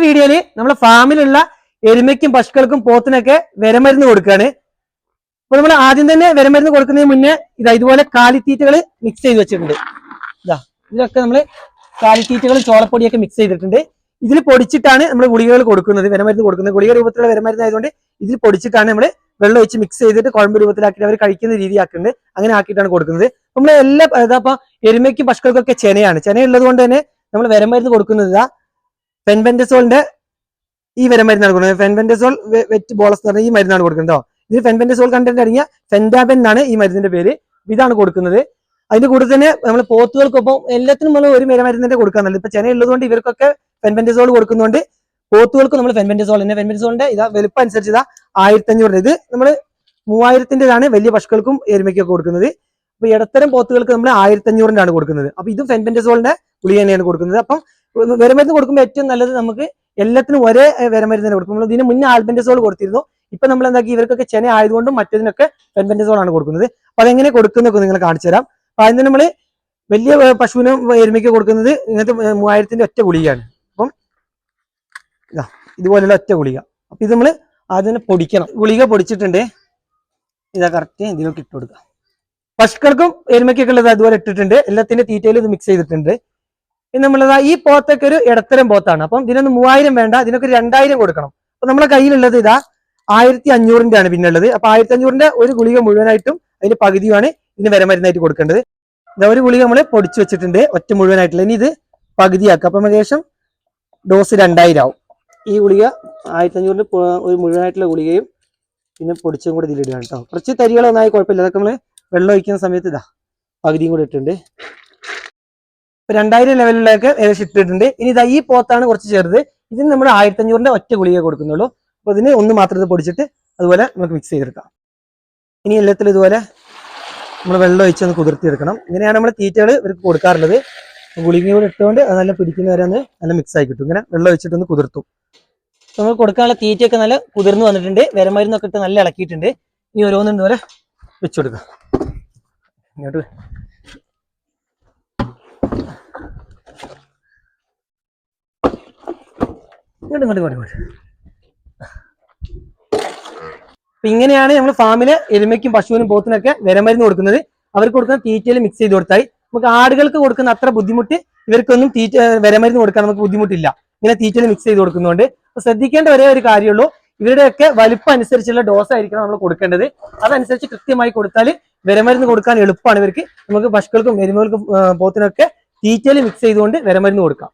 വീഡിയോയിൽ നമ്മളെ ഫാമിലുള്ള എരുമയ്ക്കും പശുക്കൾക്കും പോത്തിനൊക്കെ വിരമരുന്ന് കൊടുക്കുകയാണ്. അപ്പൊ നമ്മൾ ആദ്യം തന്നെ വിരമരുന്ന് കൊടുക്കുന്നതിന് മുന്നേ ഇതുപോലെ കാലിത്തീറ്റകൾ മിക്സ് ചെയ്ത് വെച്ചിട്ടുണ്ട്. ഇതിലൊക്കെ നമ്മൾ കാലിത്തീറ്റകളും ചോളപ്പൊടിയൊക്കെ മിക്സ് ചെയ്തിട്ടുണ്ട്. ഇതിൽ പൊടിച്ചിട്ടാണ് നമ്മൾ ഗുളികകൾ കൊടുക്കുന്നത്, വിരമരുന്ന് കൊടുക്കുന്നത്. ഗുളിക രൂപത്തിലുള്ള വിരമരുന്ന് ആയതുകൊണ്ട് ഇതിൽ പൊടിച്ചിട്ടാണ് നമ്മൾ വെള്ളം ഒഴിച്ച് മിക്സ് ചെയ്തിട്ട് കുഴമ്പ് രൂപത്തിലാക്കിയിട്ട് അവർ കഴിക്കുന്ന രീതിയാക്കുന്നുണ്ട്. അങ്ങനെ ആക്കിയിട്ടാണ് കൊടുക്കുന്നത്. നമ്മൾ എല്ലാ ഇതാ എരുമയ്ക്കും പശുക്കൾക്കൊക്കെ ചെനയാണ്. ചെനയുള്ളത് കൊണ്ട് തന്നെ നമ്മൾ വിരമരുന്ന് കൊടുക്കുന്നത് ഫെൻബെൻഡസോളിന്റെ ഈ വിരമരുന്നാണ് കൊടുക്കുന്നത്. ഫെൻബെൻഡസോൾ വെറ്റ് ബോളസ് എന്ന് പറഞ്ഞ ഈ മരുന്നാണ് കൊടുക്കുന്നത്. ഇത് ഫെൻബെൻഡസോൾ കണ്ടന്റ് അടങ്ങിയ ഫെൻഡാബൻ എന്നാണ് ഈ മരുന്നിന്റെ പേര്. ഇതാണ് കൊടുക്കുന്നത്. അതിന്റെ കൂടെ തന്നെ നമ്മൾ പോത്തുകൾക്കൊപ്പം എല്ലാത്തിനും നമ്മൾ ഒരു വിരമരുന്നിന്റെ കൊടുക്കാൻ നല്ലത്. ഇപ്പൊ ചെന ഉള്ളതുകൊണ്ട് ഇവർക്കൊക്കെ ഫെൻബെൻഡസോൾ കൊടുക്കുന്നതുകൊണ്ട് പോത്തുകൾക്ക് നമ്മൾ ഫെൻബെൻഡസോൾ തന്നെ. ഫെൻബെൻഡസോളിന്റെ വലുപ്പം അനുസരിച്ച് 1500. ഇത് നമ്മൾ 3000-ന്റേതാണ് വലിയ പശുക്കൾക്കും എരുമയ്ക്കൊക്കെ കൊടുക്കുന്നത്. അപ്പൊ ഇടത്തരം പോത്തുകൾക്ക് നമ്മൾ 1500-ന്റെ കൊടുക്കുന്നത്. അപ്പൊ ഇതും ഫെൻബെൻഡസോളിന്റെ ഗുളിക തന്നെയാണ് കൊടുക്കുന്നത്. അപ്പം വിരമരുന്ന് കൊടുക്കുമ്പോൾ ഏറ്റവും നല്ലത് നമുക്ക് എല്ലാത്തിനും ഒരേ വിരമരുന്ന് തന്നെ കൊടുക്കും. നമ്മൾ ഇതിന് മുന്നേ ആൽബെൻഡസോൾ കൊടുത്തിരുന്നു. ഇപ്പൊ നമ്മൾ എന്താക്കി ഇവർക്കൊക്കെ ചെന ആയതുകൊണ്ടും മറ്റതിനൊക്കെ ഫെൻബെൻഡസോൾ ആണ് കൊടുക്കുന്നത്. അപ്പൊ അതെങ്ങനെ കൊടുക്കുന്നൊക്കെ നിങ്ങൾ കാണിച്ചു തരാം. അപ്പൊ അതിന് നമ്മൾ വലിയ പശുവിനും എരുമയ്ക്ക് കൊടുക്കുന്നത് ഇങ്ങനത്തെ 3000-ന്റെ ഒറ്റ ഗുളികയാണ്. അപ്പം ഇതുപോലുള്ള ഒറ്റ ഗുളിക. അപ്പൊ ഇത് നമ്മൾ അതിനെ പൊടിക്കണം. ഗുളിക പൊടിച്ചിട്ടുണ്ട്. ഇതാ കറക്റ്റ് ഇതിനൊക്കെ ഇട്ട് കൊടുക്കുക. പശുക്കൾക്കും എരുമയ്ക്കൊക്കെ ഉള്ളത് അതുപോലെ ഇട്ടിട്ടുണ്ട്. എല്ലാത്തിന്റെ തീറ്റയിൽ ഇത് മിക്സ് ചെയ്തിട്ടുണ്ട്. ഇനി നമ്മളതാ ഈ പോത്തൊക്കെ ഒരു ഇടത്തരം പോത്താണ്. അപ്പം ഇതിനൊന്ന് 3000 വേണ്ട, ഇതിനൊക്കെ 2000 കൊടുക്കണം. അപ്പൊ നമ്മളെ കയ്യിലുള്ളത് ഇതാ 1500-ന്റെ ആണ് പിന്നുള്ളത്. അപ്പൊ 1500-ന്റെ ഒരു ഗുളിക മുഴുവനായിട്ടും അതിന്റെ പകുതിയുമാണ് ഇതിന് വിരമരുന്നായിട്ട് കൊടുക്കേണ്ടത്. ഇതാ ഒരു ഗുളിക നമ്മൾ പൊടിച്ചു വെച്ചിട്ടുണ്ട് ഒറ്റ മുഴുവനായിട്ടുള്ള. ഇനി ഇത് പകുതിയാക്കുക. അപ്പം ഏകദേശം ഡോസ് 2000 ആവും. ഈ ഗുളിക 1500-ന്റെ ഒരു മുഴുവനായിട്ടുള്ള ഗുളികയും പിന്നെ പൊടിച്ചും കൂടെ ഇതിലിടുകയാണ് കേട്ടോ. കുറച്ച് തരികളൊന്നായി കുഴപ്പമില്ല. അതൊക്കെ നമ്മൾ വെള്ളം ഒഴിക്കുന്ന സമയത്ത് ഇതാ പകുതിയും കൂടെ ഇട്ടിട്ടുണ്ട്. 2000 ലെവലിലേക്ക് ഏകദേശം ഇട്ടിട്ടുണ്ട്. ഇനി ഇതാ ഈ പോത്താണ് കുറച്ച് ചെറുത്. ഇതിന് നമ്മൾ 1500-ന്റെ ഒറ്റ ഗുളിക കൊടുക്കുന്നുള്ളൂ. അപ്പൊ ഇതിന് ഒന്ന് മാത്രം ഇത് പൊടിച്ചിട്ട് അതുപോലെ നമുക്ക് മിക്സ് ചെയ്തെടുക്കാം. ഇനി എല്ലാത്തിലും ഇതുപോലെ നമ്മൾ വെള്ളം ഒഴിച്ചൊന്ന് കുതിർത്തിയെടുക്കണം. ഇങ്ങനെയാണ് നമ്മൾ തീറ്റകൾ ഇവർക്ക് കൊടുക്കാറുള്ളത്. ഗുളിക കൂടെ ഇട്ടുകൊണ്ട് അത് നല്ല പിടിക്കുന്നവരെ ഒന്ന് നല്ല മിക്സ് ആയി കിട്ടും. ഇങ്ങനെ വെള്ളം ഒഴിച്ചിട്ടൊന്ന് കുതിർത്തും. നമ്മൾ കൊടുക്കാനുള്ള തീറ്റയൊക്കെ നല്ല കുതിർന്ന് വന്നിട്ടുണ്ട്. വിരമരുന്നൊക്കെ ഇട്ട് നല്ല ഇളക്കിയിട്ടുണ്ട്. ഇനി ഓരോന്നും ഇതുപോലെ വെച്ചു കൊടുക്കാം. ഇങ്ങോട്ട് അപ്പൊ ഇങ്ങനെയാണ് നമ്മൾ ഫാമിലെ എരുമയ്ക്കും പശുവിനും പോത്തിനൊക്കെ വിരമരുന്ന് കൊടുക്കുന്നത്. അവർക്ക് കൊടുക്കുന്ന തീറ്റയിൽ മിക്സ് ചെയ്ത് കൊടുത്താൽ നമുക്ക് ആടുകൾക്ക് കൊടുക്കുന്ന അത്ര ബുദ്ധിമുട്ട് ഇവർക്കൊന്നും വിരമരുന്ന് കൊടുക്കാൻ നമുക്ക് ബുദ്ധിമുട്ടില്ല. ഇങ്ങനെ തീറ്റയിൽ മിക്സ് ചെയ്ത് കൊടുക്കുന്നതുകൊണ്ട്. അപ്പൊ ശ്രദ്ധിക്കേണ്ട ഒരേ ഒരു കാര്യമുള്ളൂ, ഇവരുടെയൊക്കെ വലിപ്പം അനുസരിച്ചുള്ള ഡോസ് ആയിരിക്കണം നമ്മൾ കൊടുക്കേണ്ടത്. അതനുസരിച്ച് കൃത്യമായി കൊടുത്താൽ വിരമരുന്ന് കൊടുക്കാൻ എളുപ്പമാണ് ഇവർക്ക്. നമുക്ക് പശുക്കൾക്കും എരുമകൾക്കും പോത്തിനൊക്കെ തീറ്റയിൽ മിക്സ് ചെയ്തുകൊണ്ട് വിരമരുന്ന് കൊടുക്കാം.